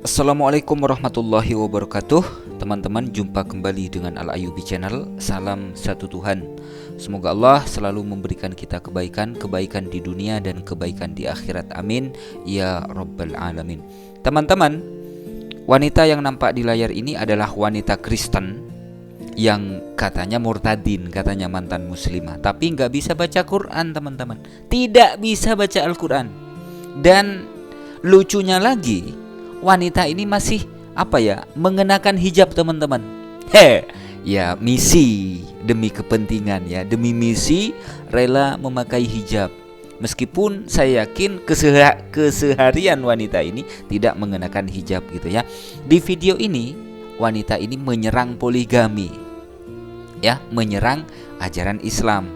Assalamualaikum warahmatullahi wabarakatuh. Teman-teman, jumpa kembali dengan Al Ayubi Channel. Salam satu Tuhan. Semoga Allah selalu memberikan kita kebaikan di dunia dan kebaikan di akhirat. Amin ya rabbal alamin. Teman-teman, wanita yang nampak di layar ini adalah wanita Kristen yang katanya murtadin, katanya mantan muslimah, tapi nggak bisa baca Quran, teman-teman. Tidak bisa baca Al-Quran. Dan lucunya lagi, wanita ini masih mengenakan hijab, teman-teman. Ya, misi demi kepentingan, ya, demi misi rela memakai hijab. Meskipun saya yakin keseharian wanita ini tidak mengenakan hijab gitu ya. Di video ini wanita ini menyerang poligami, ya, menyerang ajaran Islam.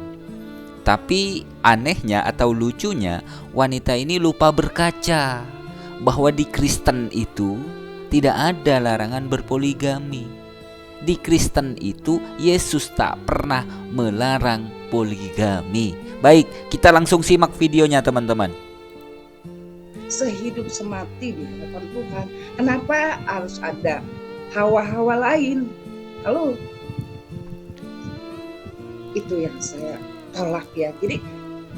Tapi anehnya atau lucunya, wanita ini lupa berkaca bahwa di Kristen itu tidak ada larangan berpoligami. Di Kristen itu Yesus tak pernah melarang poligami. Baik, kita langsung simak videonya, teman-teman. Sehidup semati di hadapan Tuhan. Kenapa harus ada hawa-hawa lain? Halo, itu yang saya tolak ya. Jadi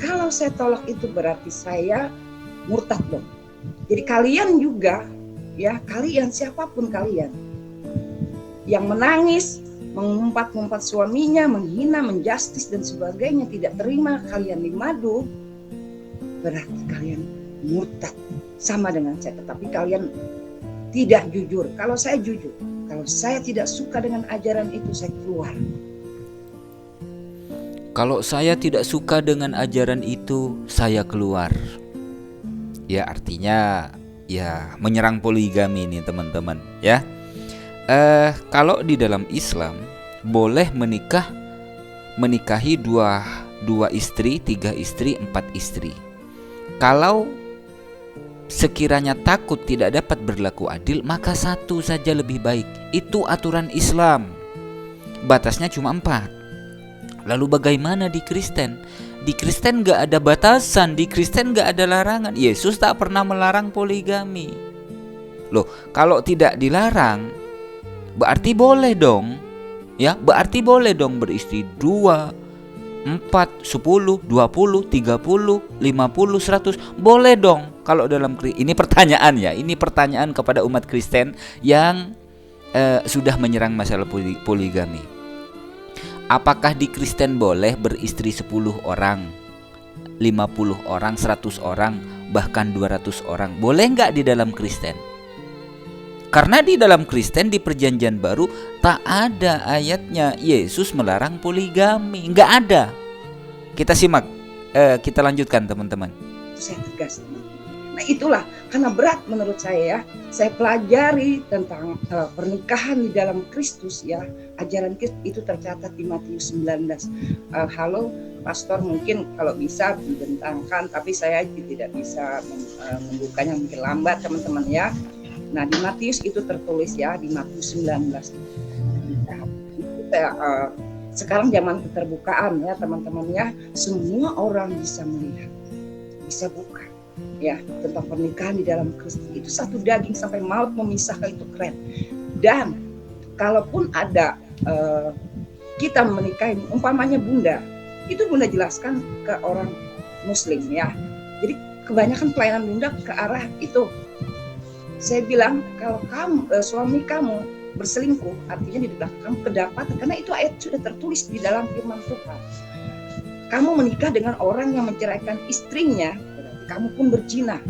kalau saya tolak itu berarti saya murtad dong. Jadi kalian juga ya, kalian siapapun kalian yang menangis, mengumpat-ngumpat suaminya, menghina, menjustis dan sebagainya, tidak terima kalian di madu, berarti kalian murtad sama dengan saya. Tetapi kalian tidak jujur. Kalau saya jujur, kalau saya tidak suka dengan ajaran itu, saya keluar. Kalau saya tidak suka dengan ajaran itu, saya keluar. Ya, artinya ya menyerang poligami nih, teman-teman, ya. Kalau di dalam Islam boleh menikahi dua istri, 3 istri, 4 istri. Kalau sekiranya takut tidak dapat berlaku adil, maka 1 saja lebih baik. Itu aturan Islam. Batasnya cuma 4. Lalu bagaimana di Kristen? Di Kristen gak ada batasan, di Kristen gak ada larangan. Yesus tak pernah melarang poligami. Loh, kalau tidak dilarang, berarti boleh dong. Ya, berarti boleh dong beristri 2, 4, 10, 20, 30, 50, 100. Boleh dong. Kalau dalam ini pertanyaan ya, ini pertanyaan kepada umat Kristen yang sudah menyerang masalah poligami. Apakah di Kristen boleh beristri 10 orang, 50 orang, 100 orang, bahkan 200 orang? Boleh nggak di dalam Kristen? Karena di dalam Kristen di Perjanjian Baru tak ada ayatnya Yesus melarang poligami, nggak ada. Kita simak, kita lanjutkan, teman-teman. Saya tegas. Nah itulah, karena berat menurut saya ya. Saya pelajari tentang pernikahan di dalam Kristus ya. Ajaran Kristus itu tercatat di Matius 19. Halo Pastor, mungkin kalau bisa dibentangkan, tapi saya tidak bisa membukanya, mungkin lambat teman-teman ya. Nah di Matius itu tertulis ya, di Matius 19. Sekarang zaman keterbukaan ya teman-teman ya. Semua orang bisa melihat, bisa buka ya tentang pernikahan di dalam Kristus. Itu satu daging sampai maut memisahkan, itu keren. Dan kalaupun ada kita menikahi, umpamanya bunda, itu bunda jelaskan ke orang muslim ya. Jadi kebanyakan pelayanan bunda ke arah itu. Saya bilang kalau kamu suami kamu berselingkuh, artinya di belakang kamu kedapatan, karena itu ayat sudah tertulis di dalam firman Tuhan. Kamu menikah dengan orang yang menceraikan istrinya, berarti kamu pun berzina.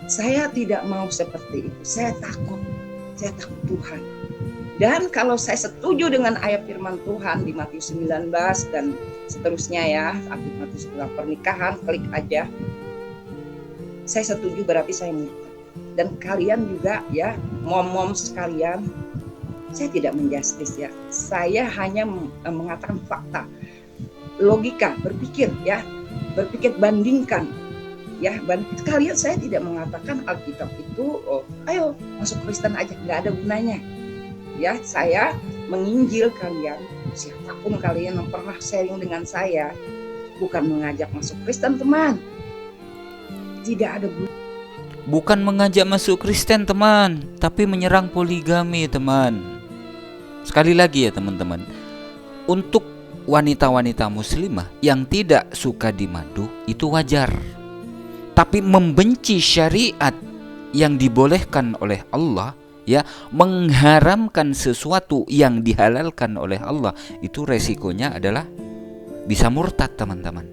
Saya tidak mau seperti itu. Saya takut Tuhan. Dan kalau saya setuju dengan ayat firman Tuhan di Matius 19 dan seterusnya ya, Matius tentang pernikahan, klik aja. Saya setuju berarti saya murtad. Dan kalian juga ya, mom-mom sekalian, saya tidak menjustis ya. Saya hanya mengatakan fakta, logika, berpikir ya, berpikir bandingkan ya. Kalian, saya tidak mengatakan Alkitab itu ayo masuk Kristen aja, nggak ada gunanya ya. Saya menginjil kalian, siapapun kalian yang pernah sharing dengan saya, bukan mengajak masuk Kristen teman, tidak ada gunanya. bukan mengajak masuk Kristen teman, tapi menyerang poligami teman. Sekali lagi ya teman-teman, untuk wanita-wanita muslimah yang tidak suka di madu itu wajar. Tapi membenci syariat yang dibolehkan oleh Allah, ya, mengharamkan sesuatu yang dihalalkan oleh Allah, itu resikonya adalah bisa murtad teman-teman.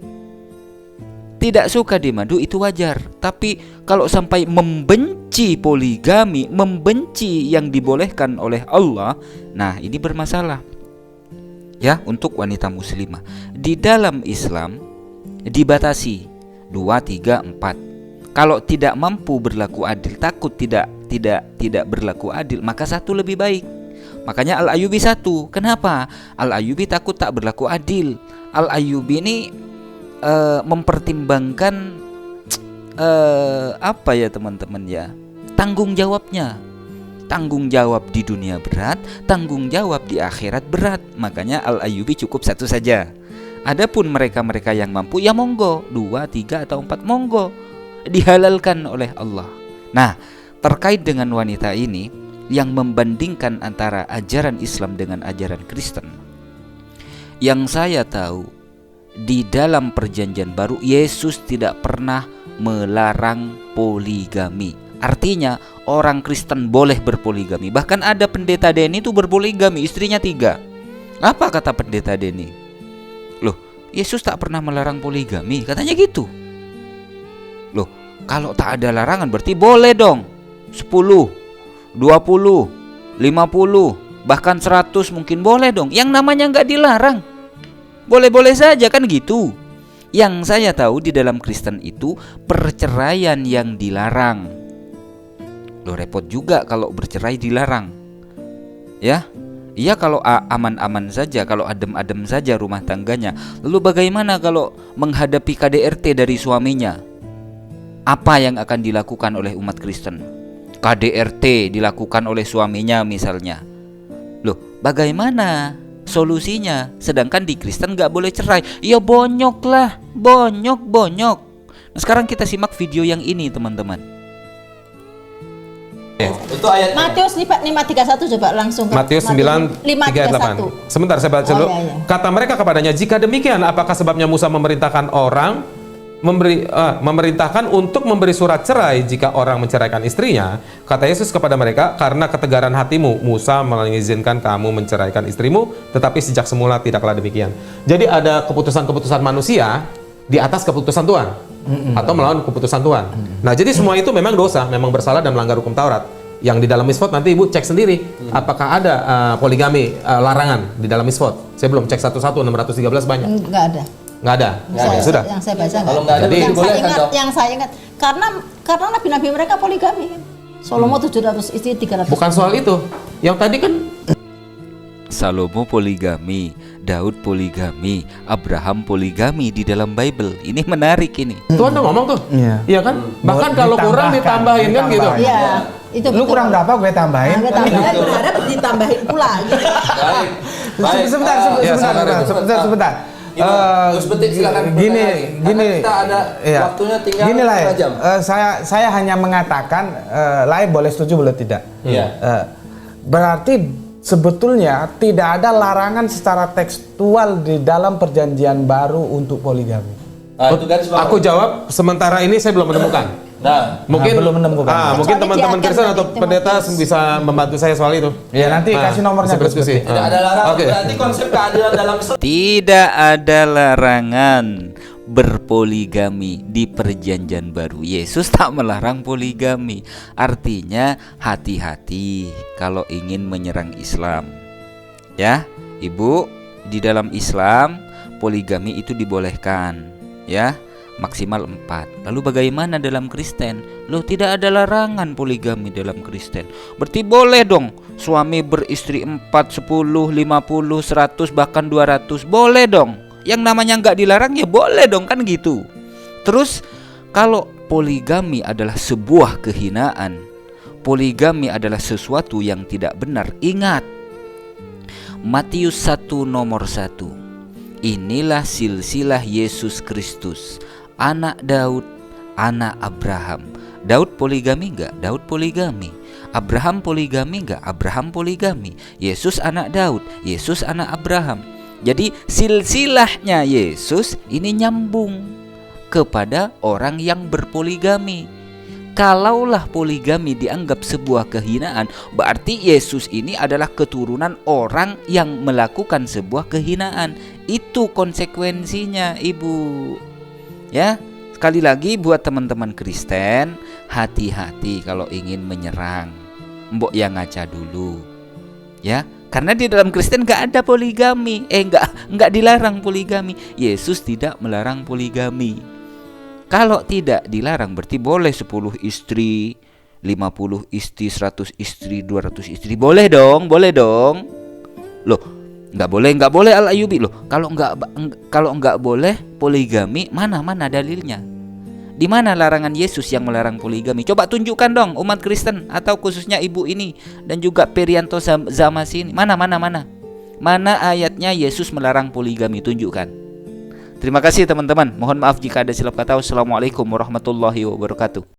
Tidak suka di madu itu wajar, tapi kalau sampai membenci poligami, membenci yang dibolehkan oleh Allah, nah ini bermasalah. Ya, untuk wanita muslimah di dalam Islam dibatasi 2, 3, 4. Kalau tidak mampu berlaku adil, takut tidak berlaku adil, maka 1 lebih baik. Makanya Al-Ayyubi 1. Kenapa? Al-Ayyubi takut tak berlaku adil. Al-Ayyubi ini mempertimbangkan apa ya teman-teman ya, tanggung jawabnya. Tanggung jawab di dunia berat, tanggung jawab di akhirat berat. Makanya Al-Ayyubi cukup 1 saja. Adapun mereka-mereka yang mampu, ya monggo 2, 3 atau 4, monggo, dihalalkan oleh Allah. Nah, terkait dengan wanita ini yang membandingkan antara ajaran Islam dengan ajaran Kristen, yang saya tahu di dalam perjanjian baru Yesus tidak pernah melarang poligami. Artinya orang Kristen boleh berpoligami. Bahkan ada pendeta Denny itu berpoligami, istrinya 3. Apa kata pendeta Denny? Loh, Yesus tak pernah melarang poligami, katanya gitu. Loh, kalau tak ada larangan berarti boleh dong 10, 20, 50, bahkan 100 mungkin boleh dong. Yang namanya nggak dilarang, boleh-boleh saja kan gitu. Yang saya tahu di dalam Kristen itu perceraian yang dilarang. Loh, repot juga kalau bercerai dilarang. Ya, iya kalau aman-aman saja, kalau adem-adem saja rumah tangganya. Lalu bagaimana kalau menghadapi KDRT dari suaminya? Apa yang akan dilakukan oleh umat Kristen? KDRT dilakukan oleh suaminya misalnya. Loh, bagaimana solusinya? Sedangkan di Kristen gak boleh cerai. Ya bonyok lah, bonyok. Nah, sekarang kita simak video yang ini teman-teman. Itu ayat Matius 5:31 coba langsung. Matius 9:38. Sebentar saya baca dulu. Iya. Kata mereka kepadanya, jika demikian apakah sebabnya Musa memerintahkan untuk memberi surat cerai jika orang menceraikan istrinya? Kata Yesus kepada mereka, karena ketegaran hatimu Musa mengizinkan kamu menceraikan istrimu, tetapi sejak semula tidaklah demikian. Jadi ada keputusan-keputusan manusia di atas keputusan Tuhan, atau melawan keputusan Tuhan. Nah, jadi semua itu memang dosa, memang bersalah dan melanggar hukum Taurat. Yang di dalam misfot nanti ibu cek sendiri, apakah ada poligami larangan di dalam misfot. Saya belum cek 613 banyak. Enggak ada. Nggak ada. Sudah. Yang saya baca Kalau nggak ada, Jadi, yang saya ingat karena nabi-nabi mereka poligami kan. Salomo 700 istri, 300. Bukan soal itu. Yang tadi kan Salomo poligami, Daud poligami, Abraham poligami di dalam Bible. Ini menarik ini. Tuhan udah ngomong tuh. Iya kan? Bahkan kalau kurang ditambahin kan gitu. Iya, itu Lu betul. kurang berapa gue tambahin? Nah, tambahin, berharap ditambahin pula gitu. baik. Sebentar. Sebentar, silakan. Gini, Kita ada iya. waktunya tinggal Gini lah, 5 jam. saya hanya mengatakan, Lai boleh setuju boleh tidak. Iya. Berarti sebetulnya tidak ada larangan secara tekstual di dalam perjanjian baru untuk poligami. Itu kan Aku jawab, sementara ini saya belum menemukan. Nah, Mungkin belum menemukan. Mungkin Kecuali teman-teman diakan Kristen atau tadi, pendeta Timotius. bisa membantu saya soal itu. Ya nanti kasih nomornya. bisa berdiskusi. tidak ada larangan. Oke. Berarti konsep keadilan dalam Islam Tidak ada larangan berpoligami di perjanjian baru. Yesus tak melarang poligami. Artinya hati-hati kalau ingin menyerang Islam. Ya, Ibu, di dalam Islam poligami itu dibolehkan, ya, maksimal 4. Lalu bagaimana dalam Kristen? Loh, tidak ada larangan poligami dalam Kristen. Berarti boleh dong suami beristri 4, 10, 50, 100 bahkan 200. Boleh dong. Yang namanya nggak dilarang ya boleh dong, kan gitu. Terus kalau poligami adalah sebuah kehinaan, poligami adalah sesuatu yang tidak benar, ingat Matius 1 nomor 1. Inilah silsilah Yesus Kristus, anak Daud, anak Abraham. Daud poligami nggak? Daud poligami. Abraham poligami nggak? Abraham poligami. Yesus anak Daud, Yesus anak Abraham. Jadi silsilahnya Yesus ini nyambung kepada orang yang berpoligami. Kalaulah poligami dianggap sebuah kehinaan, berarti Yesus ini adalah keturunan orang yang melakukan sebuah kehinaan. Itu konsekuensinya, Ibu. Ya, sekali lagi buat teman-teman Kristen, hati-hati kalau ingin menyerang. Mbok yang ngaca dulu. Ya, karena di dalam Kristen gak ada poligami. Enggak dilarang poligami. Yesus tidak melarang poligami. Kalau tidak dilarang berarti boleh 10 istri, 50 istri, 100 istri, 200 istri. Boleh dong, boleh dong. Loh, nggak boleh Al-Ayyubi loh. Kalau nggak boleh poligami, mana dalilnya? Di mana larangan Yesus yang melarang poligami? Coba tunjukkan dong umat Kristen atau khususnya ibu ini dan juga Perianto Zamasi ini. Mana ayatnya Yesus melarang poligami? Tunjukkan. Terima kasih teman-teman. Mohon maaf jika ada silap kata. Wassalamualaikum warahmatullahi wabarakatuh.